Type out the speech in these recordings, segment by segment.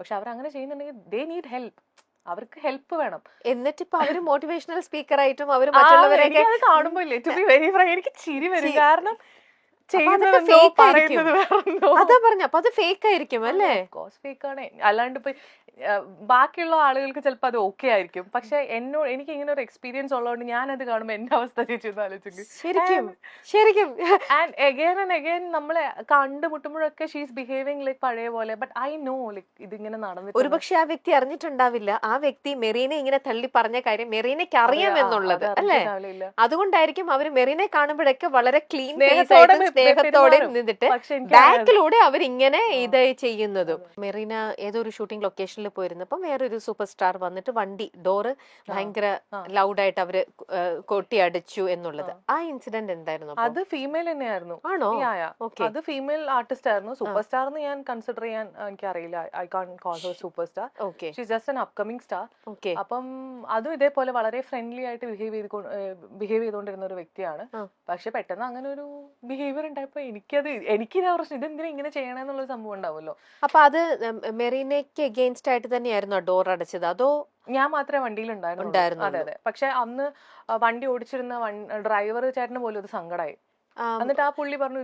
പക്ഷെ അവരങ്ങനെ ചെയ്യുന്നുണ്ടെങ്കിൽ ദേ നീഡ് ഹെൽപ്പ്, അവർക്ക് ഹെൽപ്പ് വേണം. എന്നിട്ട് ഇപ്പൊ അവര് മോട്ടിവേഷണൽ സ്പീക്കർ ആയിട്ടും അവര് മറ്റുള്ളവരെയൊക്കെ അത് കാണുമ്പോ ഇല്ലേ ടു ബി വെരി ഫ്രാങ്ക് എനിക്ക് ചിരി വരും. കാരണം അതാ പറഞ്ഞ അപ്പൊ അത് ഫേക്ക് ആയിരിക്കും അല്ലേ? ഫേക്ക് ആണ്. അല്ലാണ്ട് ഇപ്പൊ ബാക്കിയുള്ള ആളുകൾക്ക് ചിലപ്പോ അത് ഓക്കെ ആയിരിക്കും, പക്ഷെ എനിക്ക് ഇങ്ങനെ ഒരു എക്സ്പീരിയൻസ് ഉള്ളതുകൊണ്ട് ഞാനത് കാണുമ്പോ എന്റെ അവസ്ഥ ചേച്ചി ആലോചിക്കും. ശരിക്കും ശരിക്കും ആൻഡ് അഗൈൻ ആൻഡ് അഗൈൻ നമ്മളെ കണ്ടുമുട്ടുമ്പോഴൊക്കെ ഷീസ് ബിഹേവിംഗ് ലൈക്ക് പഴയ പോലെ. ബട്ട് ഐ നോ ലൈക്ക് ഇതിങ്ങനെ നടന്നിട്ട് ഒരുപക്ഷെ ആ വ്യക്തി അറിഞ്ഞിട്ടുണ്ടാവില്ല, ആ വ്യക്തി മെറീനെ ഇങ്ങനെ തള്ളി പറഞ്ഞ കാര്യം മെറീനയ്ക്ക് അറിയാമെന്നുള്ളത് അല്ലേ? അതുകൊണ്ടായിരിക്കും അവര് മെറീനെ കാണുമ്പോഴൊക്കെ വളരെ ക്ലീൻ സ്നേഹത്തോടെ നിന്നിട്ട് ബാക്കിലൂടെ അവരിങ്ങനെ ഇത് ചെയ്യുന്നതും. മെറീന ഏതൊരു ഷൂട്ടിംഗ് ലൊക്കേഷനിൽ പോയിരുന്നപ്പം വേറൊരു സൂപ്പർ സ്റ്റാർ വന്നിട്ട് വണ്ടി ഡോറ് ഭയങ്കര ലൗഡായിട്ട് അവര് കൊട്ടിയടിച്ചു എന്നുള്ളത്, ആ ഇൻസിഡന്റ് എന്തായിരുന്നു? അത് ഫീമെയിൽ തന്നെയായിരുന്നു. ആണോ? അത് ഫീമെയിൽ ആർട്ടിസ്റ്റ് ആയിരുന്നു. സൂപ്പർ സ്റ്റാർ എന്ന് ഞാൻ കൺസിഡർ ചെയ്യാൻ എനിക്ക് അറിയില്ല. I can call her superstar. She just an upcoming star. അപ്പം അതും ഇതേപോലെ വളരെ ഫ്രണ്ട്ലി ആയിട്ട് ബിഹേവ് ചെയ്തുകൊണ്ടിരുന്ന ഒരു വ്യക്തിയാണ്. പക്ഷെ പെട്ടെന്ന് അങ്ങനെ ഒരു ബിഹേവിയർ ഉണ്ടായപ്പോ എനിക്കിതാ പ്രശ്നം, ഇതെന്തിനാ ഇങ്ങനെ ചെയ്യണമെന്നുള്ള സംഭവം ഉണ്ടാവുമല്ലോ. അപ്പൊ അത് മെറീനയ്ക്ക് അഗെയിൻസ്റ്റ് ആയിട്ട് തന്നെയായിരുന്നു ഡോർ അടച്ചത്, അതോ? ഞാൻ മാത്രമേ വണ്ടിയിൽ ഉണ്ടായിരുന്നു. അതെ അതെ. പക്ഷെ അന്ന് വണ്ടി ഓടിച്ചിരുന്ന ഡ്രൈവർ ചേട്ടന് പോലും അത് സങ്കടമായി. എന്നിട്ട് ആ പുള്ളി പറഞ്ഞു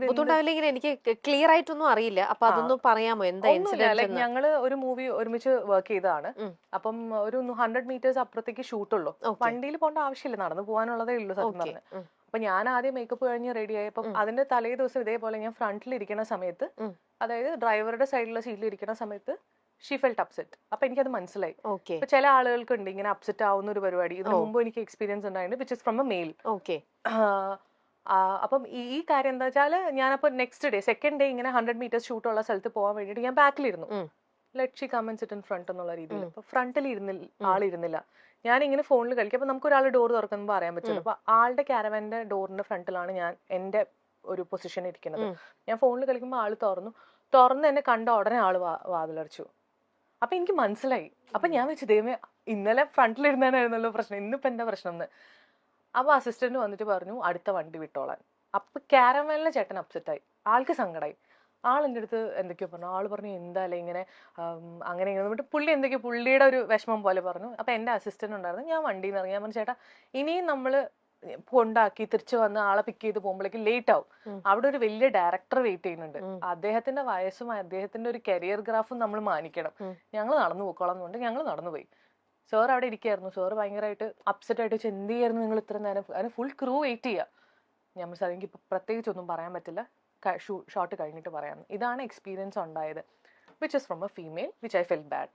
എനിക്ക് ക്ലിയർ ആയിട്ടൊന്നും അറിയില്ല, അപ്പൊ അതൊന്നും പറയാമോ എന്താ ഇൻസിഡന്റ്? ഞങ്ങള് ഒരു മൂവി ഒരുമിച്ച് വർക്ക് ചെയ്തതാണ്. അപ്പം ഒരു 100 മീറ്റേഴ്സ് അപ്പുറത്തേക്ക് ഷൂട്ടുള്ളൂ. വണ്ടിയിൽ പോകേണ്ട ആവശ്യമില്ല, നടന്നു പോകാനുള്ളതേ ഉള്ളൂ സത്യം പറഞ്ഞ്. അപ്പൊ ഞാൻ ആദ്യം മേക്കപ്പ് കഴിഞ്ഞ് റെഡി ആയപ്പം അതിന്റെ തലേ ദിവസം ഇതേപോലെ ഞാൻ ഫ്രണ്ടിൽ ഇരിക്കുന്ന സമയത്ത്, അതായത് ഡ്രൈവറുടെ സൈഡിലെ സീറ്റിൽ ഇരിക്കുന്ന സമയത്ത് ഷീ ഫെൽറ്റ് അപ്സെറ്റ്. അപ്പൊ എനിക്കത് മനസ്സിലായി. ഇപ്പൊ ചില ആളുകൾക്ക് ഉണ്ട് ഇങ്ങനെ അപ്സെറ്റ് ആവുന്ന ഒരു പരിപാടി. ഇതിനു മുമ്പ് എനിക്ക് എക്സ്പീരിയൻസ് ഉണ്ടായിട്ടുണ്ട്, which is from a male. അപ്പം ഈ കാര്യം എന്താ വെച്ചാൽ ഞാനപ്പോ നെക്സ്റ്റ് ഡേ സെക്കൻഡ് ഡേ ഇങ്ങനെ 100 മീറ്റേഴ്സ് ഷൂട്ടുള്ള സ്ഥലത്ത് പോകാൻ വേണ്ടിയിട്ട് ഞാൻ ബാക്കിലിരുന്നു. Let she come and sit in front എന്നുള്ള രീതിയിൽ. അപ്പൊ ഫ്രണ്ടിൽ ആളിരുന്നില്ല. ഞാൻ ഇങ്ങനെ ഫോണിൽ കളിക്കും. അപ്പൊ നമുക്ക് ഒരാൾ ഡോർ തുറക്കുമ്പോൾ അറിയാൻ പറ്റില്ല. അപ്പൊ ആളുടെ കാരവന്റെ ഡോറിന്റെ ഫ്രണ്ടിലാണ് ഞാൻ എന്റെ ഒരു പൊസിഷൻ ഇരിക്കുന്നത്. ഞാൻ ഫോണിൽ കളിക്കുമ്പോൾ ആള് തുറന്ന് എന്നെ കണ്ട ഉടനെ ആള് വാതിലടച്ചു. അപ്പൊ എനിക്ക് മനസ്സിലായി. അപ്പൊ ഞാൻ വെച്ചു ദൈവമേ ഇന്നലെ ഫ്രണ്ടിലിരുന്നായിരുന്നല്ലോ പ്രശ്നം, ഇന്നിപ്പോ എന്താ പ്രശ്നം എന്ന്. അപ്പൊ അസിസ്റ്റന്റ് വന്നിട്ട് പറഞ്ഞു അടുത്ത വണ്ടി വിട്ടോളാൻ. അപ്പൊ കാരവാനിലെ ചേട്ടൻ അപ്സെറ്റ് ആയി, ആൾക്ക് സങ്കടമായി. ആൾ എൻ്റെ അടുത്ത് എന്തൊക്കെയോ പറഞ്ഞു. ആള് പറഞ്ഞു എന്തായാലും ഇങ്ങനെ അങ്ങനെ ഇങ്ങനെ പുള്ളി എന്തൊക്കെയോ പുള്ളിയുടെ ഒരു വിഷമം പോലെ പറഞ്ഞു. അപ്പൊ എന്റെ അസിസ്റ്റന്റ് ഉണ്ടായിരുന്നു. ഞാൻ വണ്ടിയിൽ നിന്ന് ഇറങ്ങി. ഞാൻ പറഞ്ഞു ചേട്ടാ ഇനിയും നമ്മള് കൊണ്ടാക്കി തിരിച്ചു വന്ന് ആളെ പിക്ക് ചെയ്ത് പോകുമ്പോഴേക്കും ലേറ്റ് ആവും. അവിടെ ഒരു വലിയ ഡയറക്ടർ വെയിറ്റ് ചെയ്യുന്നുണ്ട്. അദ്ദേഹത്തിന്റെ വയസ്സും അദ്ദേഹത്തിന്റെ ഒരു കരിയർ ഗ്രാഫും നമ്മൾ മാനിക്കണം. ഞങ്ങൾ നടന്നു പോയിക്കോളാം എന്നുകൊണ്ട് ഞങ്ങൾ നടന്നുപോയി. സാർ അവിടെ ഇരിക്കുകയായിരുന്നു. സാർ ഭയങ്കരമായിട്ട് അപ്സെറ്റ് ആയിട്ട് എന്ത് ചെയ്യായിരുന്നു നിങ്ങൾ ഇത്ര നേരം, അതിന് ഫുൾ ക്രൂ വെയിറ്റ് ചെയ്യുക. ഞാൻ മനസ്സിലായി എനിക്ക് ഇപ്പൊ പ്രത്യേകിച്ച് ഒന്നും പറയാൻ പറ്റില്ല, ഷോട്ട് കഴിഞ്ഞിട്ട് പറയാം. ഇതാണ് എക്സ്പീരിയൻസ് ഉണ്ടായത്, which is from a female, which I fell bad.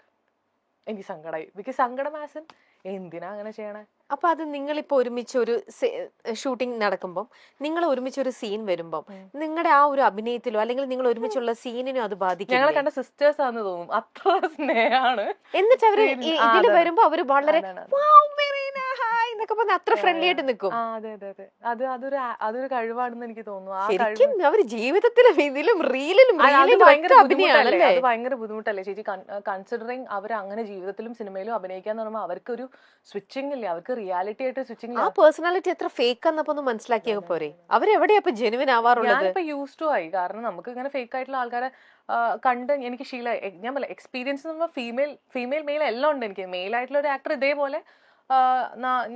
എനിക്ക് സങ്കടമായി. ബിക്കോസ് സങ്കടം ആസ് എന്തിനാ അങ്ങനെ ചെയ്യണേ. അപ്പൊ അത് നിങ്ങളിപ്പോ ഒരുമിച്ച് ഒരു ഷൂട്ടിംഗ് നടക്കുമ്പോൾ നിങ്ങൾ ഒരുമിച്ച് ഒരു സീൻ വരുമ്പോൾ നിങ്ങളുടെ ആ ഒരു അഭിനയത്തിലോ അല്ലെങ്കിൽ നിങ്ങൾ ഒരുമിച്ചുള്ള സീനിനോ അത് ബാധിക്കും? ഞങ്ങളെ കണ്ട സിസ്റ്റേഴ്സ് ആണെന്ന് തോന്നും, അത്ര സ്നേഹമാണ്. എന്നിട്ട് അവര് ഇതിൽ വരുമ്പോ അവര് വളരെ അത്ര ഫ്രണ്ട്ലി ആയിട്ട് നിൽക്കും. അതെ അതെ അതെ. അതൊരു കഴിവാണെന്ന് എനിക്ക് തോന്നുന്നു. ശരിക്കും അവര് ജീവിതത്തിലും ഇതിലും റീലിലും ഭയങ്കര ബുദ്ധിമുട്ടല്ലേ ചേച്ചി? കൺസിഡറിങ് അവർ അങ്ങനെ ജീവിതത്തിലും സിനിമയിലും അഭിനയിക്കാന്ന് പറയുമ്പോൾ അവർക്ക് ഒരു സ്വിച്ചിങ് ഇല്ലേ, അവർക്ക് റിയാലിറ്റി ആയിട്ട് സ്വിച്ചിങ്. ആ പേഴ്സണാലിറ്റി എത്ര ഫേക്ക് എന്നൊന്ന് മനസ്സിലാക്കിയ പോരെ. അവരെവിടെയാ ജെനുവിൻ ആവാറുള്ളത്? ഞാനിപ്പോ യൂസ് ടു ആയി. കാരണം നമുക്ക് ഇങ്ങനെ ഫേക്ക് ആയിട്ടുള്ള ആൾക്കാരെ കണ്ട് എനിക്ക് ശീലമായി. ഞാൻ പറയാം എക്സ്പീരിയൻസ് ഫീമെയിൽ മെയിൽ എല്ലാം ഉണ്ട് എനിക്ക്. മെയിൽ ആയിട്ടുള്ള ഒരു ആക്ടർ ഇതേപോലെ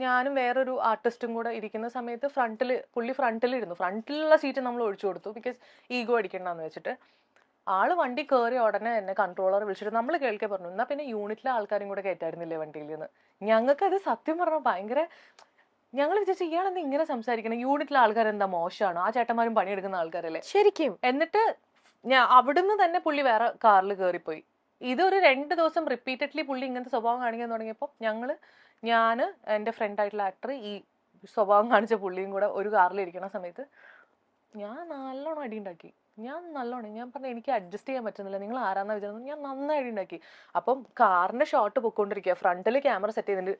ഞാനും വേറൊരു ആർട്ടിസ്റ്റും കൂടെ ഇരിക്കുന്ന സമയത്ത് പുള്ളി ഫ്രണ്ടിലിരുന്നു. ഫ്രണ്ടിലുള്ള സീറ്റ് നമ്മൾ ഒഴിച്ചു കൊടുത്തു, ബിക്കോസ് ഈഗോ അടിക്കണ്ടെന്ന് വെച്ചിട്ട്. ആള് വണ്ടി കയറി ഉടനെ എന്നെ കൺട്രോളർ വിളിച്ചിട്ട് നമ്മൾ കേൾക്കെ പറഞ്ഞു എന്നാ പിന്നെ യൂണിറ്റിലെ ആൾക്കാരും കൂടെ കയറ്റായിരുന്നില്ലേ വണ്ടിയിൽ നിന്ന്. ഞങ്ങൾക്കത് സത്യം പറഞ്ഞാൽ ഭയങ്കര, ഞങ്ങൾ വിചാരിച്ചു ഇയാളെന്താ ഇങ്ങനെ സംസാരിക്കണം, യൂണിറ്റിലെ ആൾക്കാരെന്താ മോശമാണോ, ആ ചേട്ടന്മാരും പണിയെടുക്കുന്ന ആൾക്കാരല്ലേ ശരിക്കും. എന്നിട്ട് അവിടുന്ന് തന്നെ പുള്ളി വേറെ കാറിൽ കയറിപ്പോയി. ഇതൊരു 2 ദിവസം റിപ്പീറ്റഡ്ലി പുള്ളി ഇങ്ങനത്തെ സ്വഭാവം കാണിക്കാൻ തുടങ്ങിയപ്പോൾ ഞാൻ എൻ്റെ ഫ്രണ്ട് ആയിട്ടുള്ള ആക്ടർ ഈ സ്വഭാവം കാണിച്ച പുള്ളിയും കൂടെ ഒരു കാറിൽ ഇരിക്കുന്ന സമയത്ത് ഞാൻ നല്ലോണം അടി ഉണ്ടാക്കി. ഞാൻ പറഞ്ഞു എനിക്ക് അഡ്ജസ്റ്റ് ചെയ്യാൻ പറ്റുന്നില്ല, നിങ്ങൾ ആരാന്നാ വിചാരിച്ചത്. ഞാൻ നന്നായി അടി ഉണ്ടാക്കി. അപ്പം കാറിന്റെ ഷോട്ട് പൊയ്ക്കൊണ്ടിരിക്കുക, ഫ്രണ്ടിൽ ക്യാമറ സെറ്റ് ചെയ്തിട്ടുണ്ട്,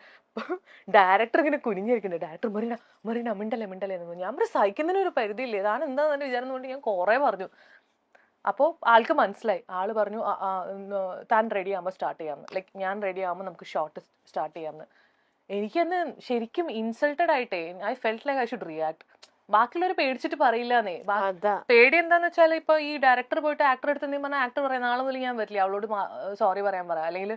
ഡയറക്ടർ ഇങ്ങനെ കുനിഞ്ഞിരിക്കുന്നുണ്ട്. ഡയറക്ടർ മറീന മിണ്ടല്ലേ എന്ന്. ഞാൻ പറഞ്ഞു സഹിക്കുന്നതിന് ഒരു പരിധിയില്ലേ, ഞാൻ എന്താണെന്ന് വിചാരം കൊണ്ട് ഞാൻ കുറെ പറഞ്ഞു. അപ്പോൾ ആൾക്ക് മനസ്സിലായി. ആള് പറഞ്ഞു താൻ റെഡി ആകുമ്പോൾ സ്റ്റാർട്ട് ചെയ്യാമെന്ന്. ലൈക്ക് ഞാൻ റെഡി ആകുമ്പോൾ നമുക്ക് ഷോട്ട് സ്റ്റാർട്ട് ചെയ്യാമെന്ന്. എനിക്കന്ന് ശരിക്കും ഇൻസൾട്ടഡ് ആയിട്ടേ I felt like I should react. ബാക്കിയുള്ളവർ പേടിച്ചിട്ട് പറയില്ലാന്നേ. പേടി എന്താന്ന് വെച്ചാൽ ഇപ്പൊ ഈ ഡയറക്ടർ പോയിട്ട് ആക്ടർ എടുത്ത് എന്തെങ്കിലും പറഞ്ഞാൽ ആക്ടർ പറയാം നാളെ മുതൽ ഞാൻ വരില്ല, അവളോട് സോറി പറയാൻ പറയാം, അല്ലെങ്കിൽ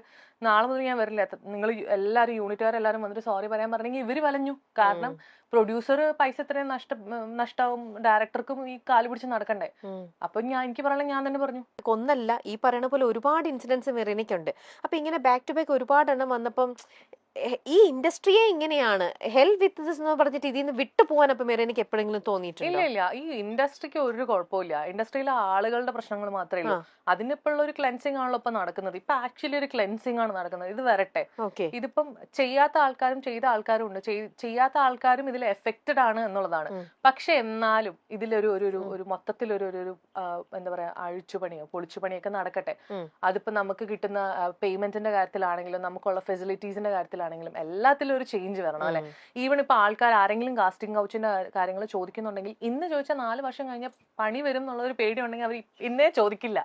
നാളെ മുതൽ ഞാൻ വരില്ല, നിങ്ങൾ എല്ലാവരും യൂണിറ്റുകാരെല്ലാരും വന്നിട്ട് സോറി പറയാൻ പറഞ്ഞെങ്കിൽ ഇവര് വലഞ്ഞു. കാരണം പ്രൊഡ്യൂസർ പൈസ എത്രയും നഷ്ടാവും, ഡയറക്ടർക്കും ഈ കാല് പിടിച്ച് നടക്കണ്ടേ. അപ്പൊ എനിക്ക് പറയാൻ ഞാൻ തന്നെ പറഞ്ഞു. ഒന്നല്ല, ഈ പറയുന്ന പോലെ ഒരുപാട് ഇൻസിഡൻസ് മെറീനയ്ക്കുണ്ട്. അപ്പൊ ഇങ്ങനെ ബാക്ക് ടു ബാക്ക് ഒരുപാട് എണ്ണം വന്നപ്പം ഈ ഇൻഡസ്ട്രിയെ ഇങ്ങനെയാണ് ഹെൽ വിത്ത് ദിസ് എന്ന് പറഞ്ഞിട്ട് ഇതിൽ നിന്ന് വിട്ടു പോകാൻ അപ്പൊ മെറീനയ്ക്ക് എപ്പോഴെങ്കിലും തോന്നിയിട്ടില്ല? ഇല്ല, ഈ ഇൻഡസ്ട്രിക്ക് ഒരു കുഴപ്പമില്ല. ഇൻഡസ്ട്രിയിലെ ആളുകളുടെ പ്രശ്നങ്ങൾ മാത്രമേ ഉള്ളൂ. അതിനിപ്പോൾ ഒരു ക്ലെൻസിങ് ആണല്ലോ ഇപ്പൊ നടക്കുന്നത്. ഇപ്പൊ ആക്ച്വലി ഒരു ക്ലെൻസിങ് ആണ് നടക്കുന്നത്. ഇത് വരട്ടെ. ഇതിപ്പം ചെയ്യാത്ത ആൾക്കാരും ചെയ്ത ആൾക്കാരും ഉണ്ട്. ചെയ്യാത്ത ആൾക്കാരും ഇതിൽ എഫക്റ്റഡ് ആണ് എന്നുള്ളതാണ്. പക്ഷെ എന്നാലും ഇതിലൊരു ഒരു മൊത്തത്തിലൊരു എന്താ പറയാ അഴിച്ചുപണിയോ പൊളിച്ചുപണിയൊക്കെ നടക്കട്ടെ. അതിപ്പോ നമുക്ക് കിട്ടുന്ന പേയ്മെന്റിന്റെ കാര്യത്തിലാണെങ്കിലും നമുക്കുള്ള ഫെസിലിറ്റീസിന്റെ കാര്യത്തിലാണെങ്കിലും എല്ലാത്തിലും ഒരു ചേഞ്ച് വരണം അല്ലെ. ഈവൺ ഇപ്പൊ ആൾക്കാർ ആരെങ്കിലും കാസ്റ്റിംഗ് കൗച്ചിന്റെ കാര്യങ്ങൾ ചോദിക്കുന്നുണ്ടെങ്കിൽ ഇന്ന് ചോദിച്ചാൽ 4 വർഷം കഴിഞ്ഞ പണി വരും എന്നുള്ള ഒരു പേടി ഉണ്ടെങ്കിൽ അവർ ഇന്നേ ചോദിക്കില്ല.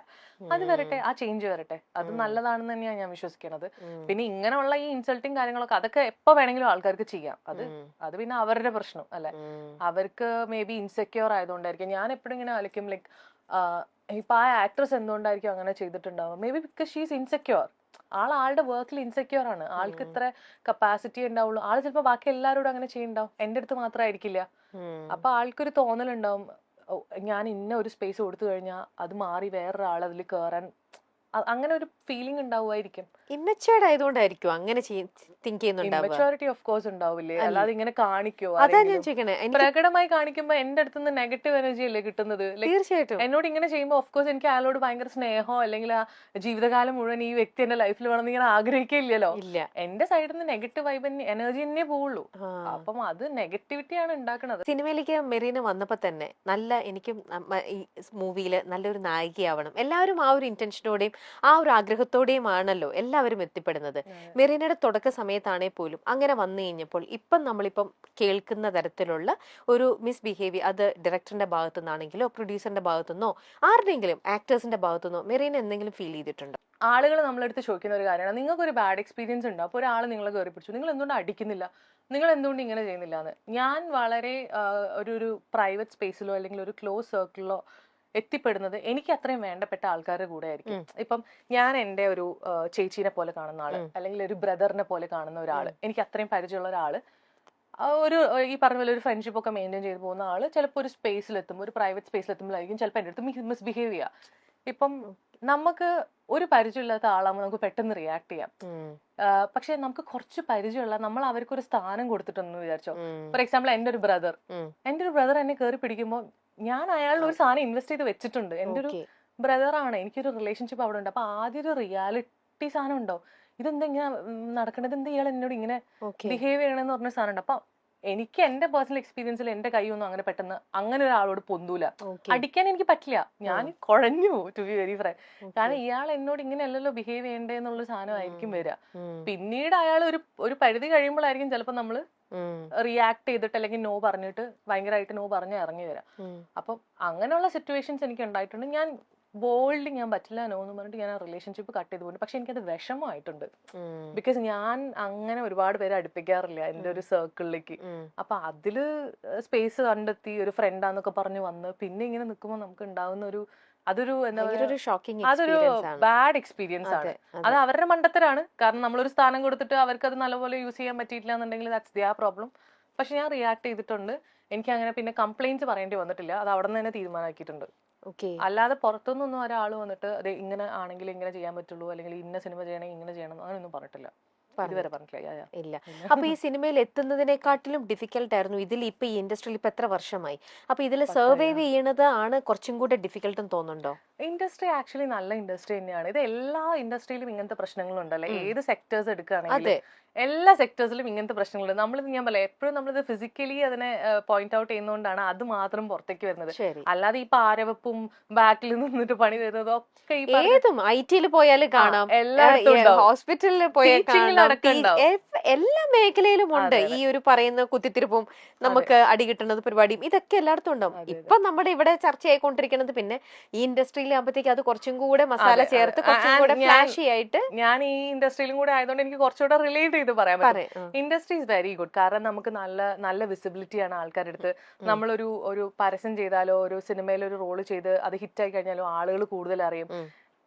അത് വരട്ടെ, ആ ചേഞ്ച് വരട്ടെ. അത് നല്ലതാണെന്ന് തന്നെയാണ് ഞാൻ വിശ്വസിക്കുന്നത്. പിന്നെ ഇങ്ങനെയുള്ള ഈ ഇൻസൾട്ടിങ് കാര്യങ്ങളൊക്കെ അതൊക്കെ എപ്പോ വേണമെങ്കിലും ആൾക്കാർക്ക് ചെയ്യാം. അത് പിന്നെ അവരുടെ പ്രശ്നം അല്ലെ. അവർക്ക് മേ ബി ഇൻസെക്യൂർ ആയതുകൊണ്ടായിരിക്കും. ഞാൻ എപ്പോഴും ഇങ്ങനെ ആലോചിക്കും ലൈക്ക് ഇപ്പൊ ആ ആക്ട്രസ് എന്തുകൊണ്ടായിരിക്കും അങ്ങനെ ചെയ്തിട്ടുണ്ടാവുക. Maybe because she is insecure. ആളുടെ വർക്കിൽ ഇൻസെക്യൂർ ആണ്. ആൾക്ക് ഇത്ര കപ്പാസിറ്റി ഉണ്ടാവുള്ളൂ. ആള് ചിലപ്പോ ബാക്കി എല്ലാവരോടും അങ്ങനെ ചെയ്യുന്നുണ്ടാവും, എന്റെ അടുത്ത് മാത്രമായിരിക്കില്ല. അപ്പൊ ആൾക്കൊരു തോന്നലുണ്ടാവും, ഞാൻ ഇന്ന ഒരു സ്പേസ് കൊടുത്തു കഴിഞ്ഞാൽ അത് മാറി വേറൊരാൾ അതിൽ കയറാൻ, അങ്ങനെ ഒരു ഫീലിംഗ് ഉണ്ടാവുമായിരിക്കും. ഇമ്മച്ചുവേർഡ് ആയതുകൊണ്ടായിരിക്കും അങ്ങനെ തിങ്ക് ചെയ്യുന്നുണ്ടാവുക. ഇമ്മച്യൂരിറ്റി ഓഫ് കോഴ്സ് ഉണ്ടാവില്ലേ, അല്ലാതെ ഇങ്ങനെ കാണിക്കോ? അതാ ഞാൻ ചോദിക്കണേ. പ്രകടമായി കാണിക്കുമ്പോ എന്റെ അടുത്ത് നിന്ന് നെഗറ്റീവ് എനർജി അല്ലേ കിട്ടുന്നത്. തീർച്ചയായിട്ടും എന്നോട് ഇങ്ങനെ ചെയ്യുമ്പോ ഓഫ് കോഴ്സ് എനിക്ക് അയാളോട് ഭയങ്കര സ്നേഹമോ അല്ലെങ്കിൽ ആ ജീവിതകാലം മുഴുവൻ ഈ വ്യക്തി എന്റെ ലൈഫിൽ വേണമെന്ന് ഇങ്ങനെ ആഗ്രഹിക്കില്ലല്ലോ. എന്റെ സൈഡിൽ നിന്ന് നെഗറ്റീവ് വൈബ് എനർജി തന്നെ പോവുള്ളൂ. അപ്പം അത് നെഗറ്റിവിറ്റിയാണ് ഉണ്ടാക്കുന്നത്. സിനിമയിലേക്ക് മെറീന വന്നപ്പോ തന്നെ നല്ല എനിക്കും ഈ മൂവിയില് നല്ലൊരു നായികയാവണം, എല്ലാവരും ആ ഒരു ഇന്റൻഷനോടെയും ആ ഒരു ആഗ്രഹത്തോടെയും ആണല്ലോ എല്ലാവരും എത്തിപ്പെടുന്നത്. മെറീനയുടെ തുടക്ക സമയത്താണേ പോലും അങ്ങനെ വന്നു കഴിഞ്ഞപ്പോൾ ഇപ്പം നമ്മളിപ്പം കേൾക്കുന്ന തരത്തിലുള്ള ഒരു മിസ്ബിഹേവിയർ, അത് ഡയറക്ടറിന്റെ ഭാഗത്തു നിന്നാണെങ്കിലോ പ്രൊഡ്യൂസറിന്റെ ഭാഗത്തുനിന്നോ ആരുടെയെങ്കിലും ആക്ടേഴ്സിന്റെ ഭാഗത്തുനിന്നോ മെറീന എന്തെങ്കിലും ഫീൽ ചെയ്തിട്ടുണ്ടോ? ആളുകൾ നമ്മളെടുത്ത് ചോദിക്കുന്ന ഒരു കാര്യമാണ്, നിങ്ങൾക്ക് ഒരു ബാഡ് എക്സ്പീരിയൻസ് ഉണ്ടോ? അപ്പോൾ ഒരാൾ നിങ്ങളെ കയറി പിടിച്ചു, നിങ്ങൾ എന്തുകൊണ്ട് അടിക്കുന്നില്ല, നിങ്ങൾ എന്തുകൊണ്ട് ഇങ്ങനെ ചെയ്യുന്നില്ല എന്ന്. ഞാൻ വളരെ ഒരു പ്രൈവറ്റ് സ്പേസിലോ അല്ലെങ്കിൽ ഒരു ക്ലോസ് സർക്കിളിലോ എത്തിപ്പെടുന്നത് എനിക്ക് അത്രയും വേണ്ടപ്പെട്ട ആൾക്കാരുടെ കൂടെ ആയിരിക്കും. ഇപ്പം ഞാൻ എന്റെ ഒരു ചേച്ചീനെ പോലെ കാണുന്ന ആള് അല്ലെങ്കിൽ ഒരു ബ്രദറിനെ പോലെ കാണുന്ന ഒരാള്, എനിക്ക് അത്രയും പരിചയമുള്ള ഒരാള്, ഒരു ഈ പറഞ്ഞ പോലെ ഒരു ഫ്രണ്ട്ഷിപ്പ് ഒക്കെ മെയിൻറ്റെയിൻ ചെയ്ത് പോകുന്ന ആള് ചിലപ്പോൾ ഒരു സ്പേസിലെത്തുമ്പോൾ, ഒരു പ്രൈവറ്റ് സ്പേസിലെത്തുമ്പോഴായിരിക്കും ചിലപ്പോൾ എൻ്റെ അടുത്ത് മിസ്ബിഹേവ് ചെയ്യുക. ഇപ്പം നമുക്ക് ഒരു പരിചയമില്ലാത്ത ആളാകുമ്പോൾ നമുക്ക് പെട്ടെന്ന് റിയാക്ട് ചെയ്യാം. പക്ഷെ നമുക്ക് കുറച്ച് പരിചയമുള്ള, നമ്മൾ അവർക്ക് ഒരു സ്ഥാനം കൊടുത്തിട്ടെന്ന് വിചാരിച്ചോ. ഫോർ എക്സാമ്പിൾ എന്റെ ഒരു ബ്രദർ എന്നെ കയറി പിടിക്കുമ്പോൾ ഞാൻ അയാളുടെ ഒരു സാധനം ഇൻവെസ്റ്റ് ചെയ്ത് വെച്ചിട്ടുണ്ട്. എന്റെ ഒരു ബ്രദറാണ്, എനിക്കൊരു റിലേഷൻഷിപ്പ് അവിടെ ഉണ്ട്. അപ്പൊ ആദ്യം ഒരു റിയാലിറ്റി സാധനം ഉണ്ടോ, ഇതെന്താ ഇങ്ങനെ നടക്കണത്, എന്താ ഇയാൾ എന്നോട് ഇങ്ങനെ ബിഹേവ് ചെയ്യണമെന്ന് പറഞ്ഞ സാധനം ഉണ്ട്. അപ്പൊ എനിക്ക് എന്റെ പേഴ്സണൽ എക്സ്പീരിയൻസിൽ എന്റെ കൈയൊന്നും അങ്ങനെ പെട്ടെന്ന് അങ്ങനെ ഒരാളോട് പൊന്തൂല, അടിക്കാൻ എനിക്ക് പറ്റില്ല. ഞാൻ കുഴഞ്ഞു ടു ബി വെരി ഫ്രാങ്ക്. കാരണം ഇയാൾ എന്നോട് ഇങ്ങനെ അല്ലല്ലോ ബിഹേവ് ചെയ്യണ്ടേ എന്നുള്ള സാധനമായിരിക്കും വരിക. പിന്നീട് അയാൾ ഒരു പരിധി കഴിയുമ്പോഴായിരിക്കും ചിലപ്പോൾ നമ്മള് റിയാക്ട് ചെയ്തിട്ട് അല്ലെങ്കിൽ നോ പറഞ്ഞിട്ട് ഭയങ്കരമായിട്ട് നോ പറഞ്ഞ് ഇറങ്ങി വരാം. അപ്പം അങ്ങനെയുള്ള സിറ്റുവേഷൻസ് എനിക്ക് ഉണ്ടായിട്ടുണ്ട്. ഞാൻ ബോൾഡ് ഞാൻ പറ്റില്ല നോ എന്ന് പറഞ്ഞിട്ട് ഞാൻ ആ റിലേഷൻഷിപ്പ് കട്ട് ചെയ്ത് പോകുന്നു. പക്ഷെ എനിക്കത് വിഷമമായിട്ടുണ്ട്. ബിക്കോസ് ഞാൻ അങ്ങനെ ഒരുപാട് പേരെ അടുപ്പിക്കാറില്ല എന്റെ ഒരു സർക്കിളിലേക്ക്. അപ്പൊ അതില് സ്പേസ് കണ്ടെത്തി ഒരു ഫ്രണ്ടാന്നൊക്കെ പറഞ്ഞ് വന്ന് പിന്നെ ഇങ്ങനെ നിൽക്കുമ്പോൾ നമുക്ക് ഉണ്ടാവുന്ന അതൊരു എന്താ പറയുക, അതൊരു ബാഡ് എക്സ്പീരിയൻസ് ആണ്. അത് അവരുടെ മണ്ടത്തരാണ്. കാരണം നമ്മളൊരു സ്ഥാനം കൊടുത്തിട്ട് അവർക്ക് അത് നല്ലപോലെ യൂസ് ചെയ്യാൻ പറ്റിയിട്ടില്ല എന്നുണ്ടെങ്കിൽ ദാറ്റ്സ് ദിയർ പ്രോബ്ലം. പക്ഷെ ഞാൻ റിയാക്ട് ചെയ്തിട്ടുണ്ട്. എനിക്ക് അങ്ങനെ പിന്നെ കംപ്ലൈന്റ്സ് പറയേണ്ടി വന്നിട്ടില്ല. അത് അവിടെ നിന്ന് തന്നെ തീരുമാനമാക്കിയിട്ടുണ്ട്. അല്ലാതെ പുറത്തുനിന്നൊന്നും ഒരാൾ വന്നിട്ട് അതെ ഇങ്ങനെ ആണെങ്കിൽ ഇങ്ങനെ ചെയ്യാൻ പറ്റുള്ളൂ, അല്ലെങ്കിൽ ഇന്ന സിനിമ ചെയ്യണമെങ്കിൽ ഇങ്ങനെ ചെയ്യണം, അങ്ങനെയൊന്നും പറഞ്ഞിട്ടില്ല. ഇതുവരെ പറഞ്ഞിട്ടില്ല. ഇല്ല. അപ്പൊ ഈ സിനിമയിൽ എത്തുന്നതിനെക്കാട്ടിലും ഡിഫിക്കൽട്ട് ആയിരുന്നു ഇതിൽ ഇപ്പൊ ഈ ഇൻഡസ്ട്രിയിൽ ഇപ്പൊ എത്ര വർഷമായി? അപ്പൊ ഇതിൽ സർവൈവ് ചെയ്യണത് ആണ് കുറച്ചും കൂടെ ഡിഫിക്കൽട്ട് തോന്നുന്നുണ്ടോ? ഇൻഡസ്ട്രി ആക്ച്വലി നല്ല ഇൻഡസ്ട്രി തന്നെയാണ്. ഇത് എല്ലാ ഇൻഡസ്ട്രിയിലും ഇങ്ങനത്തെ പ്രശ്നങ്ങളുണ്ടല്ലോ. ഏത് സെക്ടേഴ്സ് എടുക്കുകയാണെങ്കിൽ എല്ലാ സെക്ടേഴ്സിലും ഇങ്ങനത്തെ പ്രശ്നങ്ങളുണ്ട്. ഞാൻ പറയാം എപ്പോഴും നമ്മളിത് ഫിസിക്കലി അതിനെ പോയിന്റ് ഔട്ട് ചെയ്യുന്നതുകൊണ്ടാണ് അത് മാത്രം പുറത്തേക്ക് വരുന്നത്. അല്ലാതെ ഈ പാരവപ്പും ബാക്കിൽ നിന്നിട്ട് പണി തരുന്നതും ഒക്കെ ഏതും ഐ.ടിയിൽ പോയാലും കാണാം, എല്ലായിടത്തും ഹോസ്പിറ്റലിൽ പോയാൽ എല്ലാ മേഖലയിലും ഉണ്ട്. ഈ ഒരു പറയുന്ന കുത്തിത്തിരിപ്പും നമുക്ക് അടി കിട്ടുന്നത് പരിപാടിയും ഇതൊക്കെ എല്ലായിടത്തും ഉണ്ടാവും. ഇപ്പൊ നമ്മുടെ ഇവിടെ ചർച്ചയായിക്കൊണ്ടിരിക്കുന്നത് പിന്നെ ഈ ഇൻഡസ്ട്രിയിൽ ആകുമ്പോഴത്തേക്ക് അത് കുറച്ചും കൂടെ മസാല ചേർത്ത് കുറച്ചും കൂടെ ഫ്ലാഷി ആയിട്ട്. ഞാൻ ഈ ഇൻഡസ്ട്രിയിലും കൂടെ ആയതുകൊണ്ട് എനിക്ക് കുറച്ചുകൂടെ റിലേറ്റ് ചെയ്ത് പറയാൻ പറ്റും. Industry is very good. കാരണം നമുക്ക് നല്ല വിസിബിലിറ്റിയാണ് ആൾക്കാരുടെ അടുത്ത്. നമ്മളൊരു പരസ്യം ചെയ്താലോ ഒരു സിനിമയിൽ ഒരു റോള് ചെയ്ത് അത് ഹിറ്റായി കഴിഞ്ഞാലോ ആളുകൾ കൂടുതൽ അറിയും.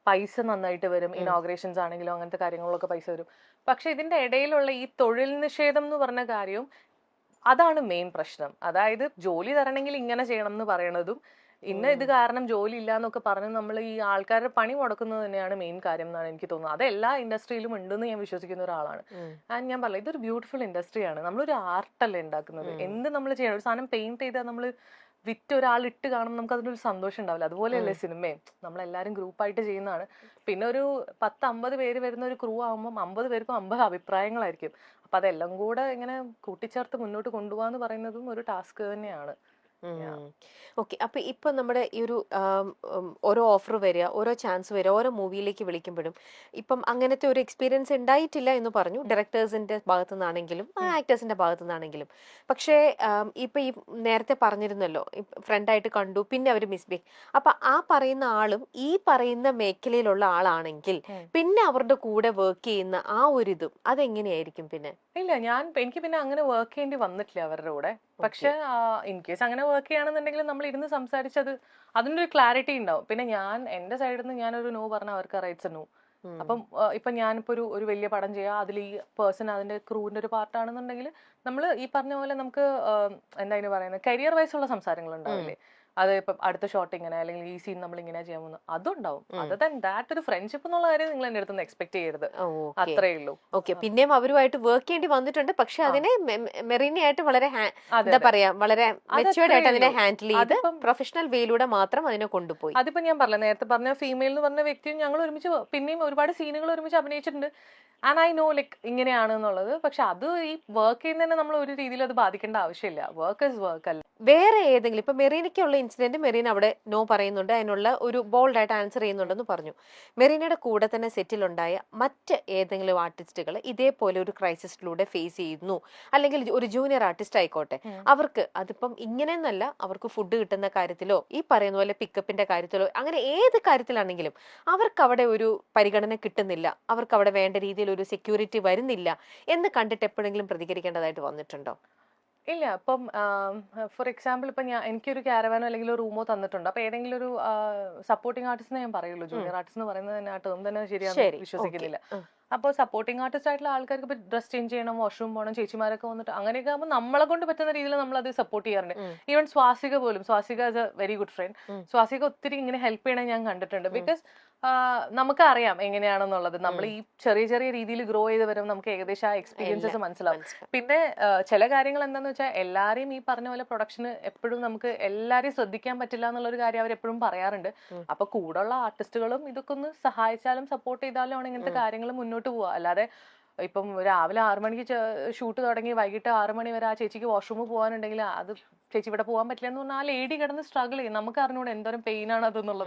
പൈസ നന്നായിട്ട് വരും. ഇനോഗ്രേഷൻസ് ആണെങ്കിലും അങ്ങനത്തെ കാര്യങ്ങളിലൊക്കെ പൈസ വരും. പക്ഷെ ഇതിന്റെ ഇടയിലുള്ള ഈ തൊഴിൽ നിഷേധം എന്ന് പറഞ്ഞ കാര്യം, അതാണ് മെയിൻ പ്രശ്നം. അതായത് ജോലി തരണമെങ്കിൽ ഇങ്ങനെ ചെയ്യണം എന്ന് പറയണതും ഇത് കാരണം ജോലി ഇല്ല എന്നൊക്കെ പറഞ്ഞ് നമ്മൾ ഈ ആൾക്കാരുടെ പണി മുടക്കുന്നത് തന്നെയാണ് മെയിൻ കാര്യം എന്നാണ് എനിക്ക് തോന്നുന്നത്. അത് എല്ലാ ഇൻഡസ്ട്രിയിലും ഉണ്ടെന്ന് ഞാൻ വിശ്വസിക്കുന്ന ഒരാളാണ്. ആൻഡ് ഞാൻ പറഞ്ഞത് ഇതൊരു ബ്യൂട്ടിഫുൾ ഇൻഡസ്ട്രിയാണ്. നമ്മളൊരു ആർട്ടല്ലേ ഉണ്ടാക്കുന്നത്. എന്ത് നമ്മൾ ചെയ്യണം, ഒരു സാധനം പെയിന്റ് ചെയ്താൽ നമ്മൾ വിറ്റ് ഒരാൾ ഇട്ട് കാണുമ്പോൾ നമുക്ക് അതിനൊരു സന്തോഷം ഉണ്ടാവില്ല. അതുപോലെയല്ലേ സിനിമയും. നമ്മളെല്ലാവരും ഗ്രൂപ്പായിട്ട് ചെയ്യുന്നതാണ്. പിന്നെ ഒരു 10-50 പേര് വരുന്ന ഒരു ക്രൂ ആകുമ്പോൾ 50 പേർക്കും 50 അഭിപ്രായങ്ങളായിരിക്കും. അപ്പൊ അതെല്ലാം കൂടെ ഇങ്ങനെ കൂട്ടിച്ചേർത്ത് മുന്നോട്ട് കൊണ്ടുപോകാന്ന് പറയുന്നതും ഒരു ടാസ്ക് തന്നെയാണ്. ഓക്കെ. അപ്പൊ ഇപ്പൊ നമ്മുടെ ഈ ഒരു ഓരോ ഓഫർ വരിക, ഓരോ ചാൻസ് വരിക, ഓരോ മൂവിയിലേക്ക് വിളിക്കുമ്പോഴും ഇപ്പം അങ്ങനത്തെ ഒരു എക്സ്പീരിയൻസ് ഉണ്ടായിട്ടില്ല എന്ന് പറഞ്ഞു, ഡയറക്ടേഴ്സിന്റെ ഭാഗത്തു നിന്നാണെങ്കിലും ആക്ടേഴ്സിന്റെ ഭാഗത്തു നിന്നാണെങ്കിലും. പക്ഷേ ഇപ്പൊ ഈ നേരത്തെ പറഞ്ഞിരുന്നല്ലോ, ഫ്രണ്ടായിട്ട് കണ്ടു, പിന്നെ അവർ മിസ്ബിഹേവ്. അപ്പൊ ആ പറയുന്ന ആളും ഈ പറയുന്ന മേഖലയിലുള്ള ആളാണെങ്കിൽ പിന്നെ അവരുടെ കൂടെ വർക്ക് ചെയ്യുന്ന ആ ഒരു ഇതും അതെങ്ങനെയായിരിക്കും? പിന്നെ ഇല്ല, എനിക്ക് പിന്നെ അങ്ങനെ വർക്ക് ചെയ്യേണ്ടി വന്നിട്ടില്ല അവരുടെ കൂടെ. പക്ഷെ ഇൻ കേസ് അങ്ങനെ വർക്ക് ചെയ്യുകയാണെന്നുണ്ടെങ്കിൽ നമ്മൾ ഇരുന്ന് സംസാരിച്ചത് അതിൻ്റെ ഒരു ക്ലാരിറ്റി ഉണ്ടാവും. പിന്നെ എന്റെ സൈഡിൽ നിന്ന് ഞാനൊരു നോ പറഞ്ഞാൽ അവർക്ക് റൈറ്റ്സ് നോ. അപ്പം ഇപ്പൊ ഞാനിപ്പോ ഒരു വലിയ പടം ചെയ്യാം, അതിൽ ഈ പേഴ്സൺ അതിന്റെ ക്രൂവിന്റെ ഒരു പാർട്ടാണെന്നുണ്ടെങ്കിൽ നമ്മൾ ഈ പറഞ്ഞ പോലെ നമുക്ക് എന്താ പറയുന്നത്, കരിയർ വൈസ് ഉള്ള സംസാരങ്ങൾ ഉണ്ടാവില്ലേ. അത് ഇപ്പൊ അടുത്ത ഷോട്ട് ഇങ്ങനെ, അല്ലെങ്കിൽ ഈ സീൻ നമ്മൾ ഇങ്ങനെ ചെയ്യാൻ പോകുന്നു, അതുണ്ടാവും. അതർ ദാൻ ദാറ്റ് ഒരു ഫ്രണ്ട്ഷിപ്പ് എന്നുള്ള കാര്യം നിങ്ങൾ എന്റെ അടുത്ത് എക്സ്പെക്ട് ചെയ്യരുത്. അത്രേ ഉള്ളൂ. ഓക്കെ. പിന്നെയും അവരുമായിട്ട് വർക്ക് ചെയ്യേണ്ടി വന്നിട്ടുണ്ട്. പക്ഷെ അതിനെ മെറീനയായിട്ട് വളരെ എന്താ പറയാ, വളരെ മെച്ചുവേർഡ് ആയിട്ട് അതിനെ ഹാൻഡിൽ ചെയ്ത് പ്രൊഫഷണൽ വേയിലൂടെ മാത്രം അതിനെ കൊണ്ടുപോയി. അതിപ്പോ ഞാൻ പറഞ്ഞ നേരത്തെ പറഞ്ഞ ഫീമെയിൽ എന്ന് പറഞ്ഞ വ്യക്തിയും ഞങ്ങൾ ഒരുമിച്ച് പിന്നെയും ഒരുപാട് സീനുകൾ ഒരുമിച്ച് അഭിനയിച്ചിട്ടുണ്ട്. ആൻഡ് ഐ നോ ലൈക്ക് ഇങ്ങനെയാണ് എന്നുള്ളത്. പക്ഷെ അത് ഈ വർക്ക് ചെയ്യുന്നതിനെ നമ്മൾ ഒരു രീതിയിൽ അത് ബാധിക്കേണ്ട ആവശ്യമില്ല. വർക്ക് ഇസ് വർക്ക് അല്ല. വേറെ ഏതെങ്കിലും ഇപ്പൊ മെറീനയ്ക്കുള്ള ഇൻസിഡന്റ് മെറീന അവിടെ നോ പറയുന്നുണ്ട്, അതിനുള്ള ഒരു ബോൾഡ് ആയിട്ട് ആൻസർ ചെയ്യുന്നുണ്ടെന്ന് പറഞ്ഞു. മെറീനയുടെ കൂടെ തന്നെ സെറ്റിലുണ്ടായ മറ്റ് ഏതെങ്കിലും ആർട്ടിസ്റ്റുകൾ ഇതേപോലെ ഒരു ക്രൈസിസിലൂടെ ഫേസ് ചെയ്യുന്നു, അല്ലെങ്കിൽ ഒരു ജൂനിയർ ആർട്ടിസ്റ്റ് ആയിക്കോട്ടെ, അവർക്ക് അതിപ്പം ഇങ്ങനെയെന്നല്ല, അവർക്ക് ഫുഡ് കിട്ടുന്ന കാര്യത്തിലോ ഈ പറയുന്ന പോലെ പിക്കപ്പിന്റെ കാര്യത്തിലോ അങ്ങനെ ഏത് കാര്യത്തിലാണെങ്കിലും അവർക്ക് അവിടെ ഒരു പരിഗണന കിട്ടുന്നില്ല, അവർക്ക് അവിടെ വേണ്ട രീതിയിൽ ഒരു സെക്യൂരിറ്റി വരുന്നില്ല എന്ന് കണ്ടിട്ട് എപ്പോഴെങ്കിലും പ്രതികരിക്കേണ്ടതായിട്ട് വന്നിട്ടുണ്ടോ? ഇല്ല. ഇപ്പം ഫോർ എക്സാമ്പിൾ ഇപ്പൊ എനിക്കൊരു ക്യാരവാനോ അല്ലെങ്കിൽ ഒരു റൂമോ തന്നിട്ടുണ്ട്. അപ്പൊ ഏതെങ്കിലും ഒരു സപ്പോർട്ടിംഗ് ആർട്ടിസ്റ്റ് ഞാൻ പറയുള്ളൂ. ജൂനിയർ ആർട്ടിസ്റ്റ് എന്ന് പറയുന്നത് തന്നെ ആ ടേം തന്നെ ശരിയാണെന്ന് വിശ്വസിക്കുന്നില്ല. അപ്പോൾ സപ്പോർട്ടിംഗ് ആർട്ടിസ്റ്റ് ആയിട്ടുള്ള ആൾക്കാർക്ക് ഇപ്പൊ ഡ്രസ് ചേഞ്ച് ചെയ്യണം, വാഷ്റൂം പോകണം, ചേച്ചിമാരൊക്കെ വന്നിട്ട് അങ്ങനെയൊക്കെ ആകുമ്പോൾ നമ്മളെ കൊണ്ട് പറ്റുന്ന രീതിയിൽ നമ്മൾ അത് സപ്പോർട്ട് ചെയ്യാറുണ്ട്. ഈവൻ സ്വാസിക പോലും, Swasika is A very good friend. Swasika ഒത്തിരി ഇങ്ങനെ ഹെൽപ്പ് ചെയ്യണേ ഞാൻ കണ്ടിട്ടുണ്ട്. ബിക്കോസ് നമുക്കറിയാം എങ്ങനെയാണെന്നുള്ളത്. നമ്മൾ ഈ ചെറിയ ചെറിയ രീതിയിൽ ഗ്രോ ചെയ്ത് വരും, നമുക്ക് ഏകദേശം ആ എക്സ്പീരിയൻസസ് മനസ്സിലാവും. പിന്നെ ചില കാര്യങ്ങൾ എന്താന്ന് വെച്ചാൽ എല്ലാരെയും ഈ പറഞ്ഞ പോലെ പ്രൊഡക്ഷന് എപ്പോഴും നമുക്ക് എല്ലാരെയും ശ്രദ്ധിക്കാൻ പറ്റില്ല എന്നുള്ളൊരു കാര്യം അവർ എപ്പോഴും പറയാറുണ്ട്. അപ്പൊ കൂടെയുള്ള ആർട്ടിസ്റ്റുകളും ഇതൊക്കെ ഒന്ന് സഹായിച്ചാലും സപ്പോർട്ട് ചെയ്താലും ആണ് ഇങ്ങനത്തെ കാര്യങ്ങൾ മുന്നോട്ട് പോവുക. അല്ലാതെ ഇപ്പം രാവിലെ 6 മണിക്ക് ഷൂട്ട് തുടങ്ങി വൈകിട്ട് 6 മണി വരെ ആ ചേച്ചിക്ക് വാഷ്റൂമിൽ പോകാനുണ്ടെങ്കിൽ അത് ചേച്ചി ഇവിടെ പോകാൻ പറ്റില്ല എന്ന് പറഞ്ഞാൽ ആ ലേഡി കിടന്ന് സ്ട്രഗിൾ ചെയ്യും. നമുക്ക് അറിഞ്ഞൂടെ എന്തോരം പെയിൻ ആണ് അതെന്നുള്ളത്.